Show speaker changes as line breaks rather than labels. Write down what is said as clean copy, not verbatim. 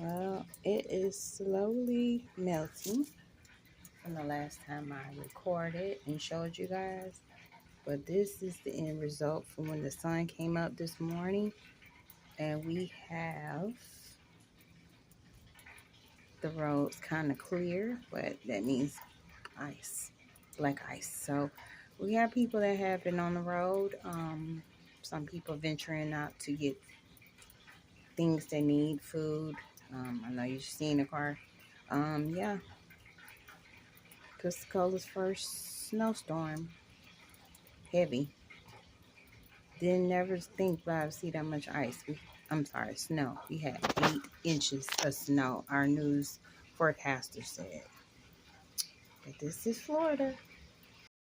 Well, it is slowly melting from the last time I recorded and showed you guys. But this is the end result from when the sun came up this morning. And we have the roads kind of clear, but that means ice, black ice. So we have people that have been on the road. Some people venturing out to get things they need, food. I know you've seen a car. Yeah, Pensacola's first snowstorm, heavy. Didn't never think about to see that much ice. I'm sorry, snow. We had 8 inches of snow. Our news forecaster said. But this is Florida.